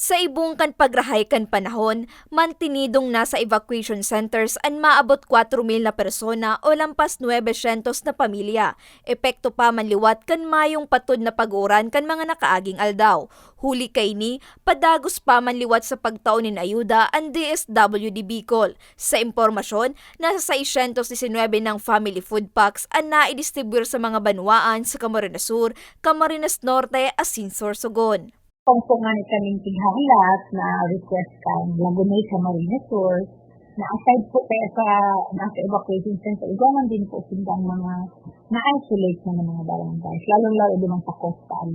Sa ibong kan pagrahay kan panahon, mantinidong nasa evacuation centers ang maabot 4,000 na persona o lampas 900 na pamilya. Epekto pa manliwat kan mayong patod na pag-uran kan mga nakaaging aldaw. Huli kay ni, padagos pa manliwat sa pagtaon nin ayuda ang DSWD Bicol. Sa impormasyon, nasa 619 ng family food packs ang naidistribute sa mga banwaan sa Camarines Sur, Camarines Norte, asin Sorsogon. Pangpungan kaming tighalat na request kan Lagunay sa Camarines Sur na aside po kaya sa nasa evacuation center, igaman din po sindang mga na-isolate na mga barangays, lalong-lalo din sa coastal.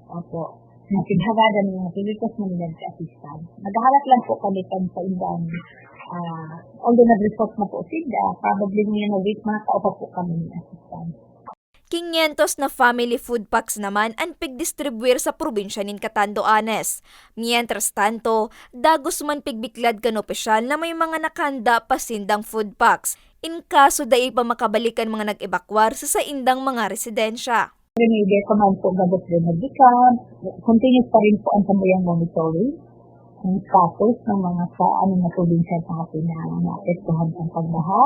Opo, na tighagadan ng mga Pilipinas Manila sa assistance. Naghahalat lang po kami kan sa indang, although nag-report na po sila, probably nila na-wait mga kaupa po kami ng assistance. 500 na family food packs naman ang pigdistribuir sa probinsya nin Catanduanes. Mientras tanto, dagos man pigbiklad kan opisyal na may mga nakahanda pa sindang food packs in kaso dai pa makabalikan mga nag-ebakwar sa indang mga residensya. Remedy command po gabot rin nagbikan, continuous pa rin po ang tambayang monitoring ang status ng mga sa na probinsya sa atin na naapektuhan ang pagbaha,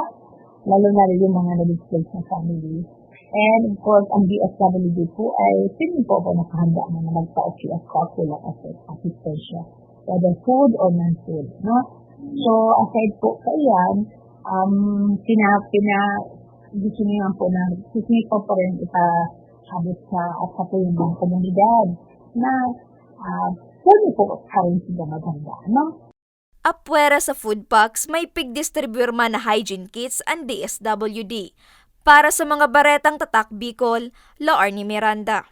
lalo na rin yung mga na-displaced na family. And of course, ang DSWD po ay sino po ba nakahanda na magpa-OQS sila kasi assistensya, whether food or non-food. No? So, aside po sa iyan, gusto niyo po na sisinipo pa rin ipasabot sa at sa po yung mga komunidad na pwede po pa rin sila maghanda. No? Apwera sa food packs, may pigdistribute man na hygiene kits ang DSWD. Para sa mga baretang tatak Bicol, Laarni Miranda.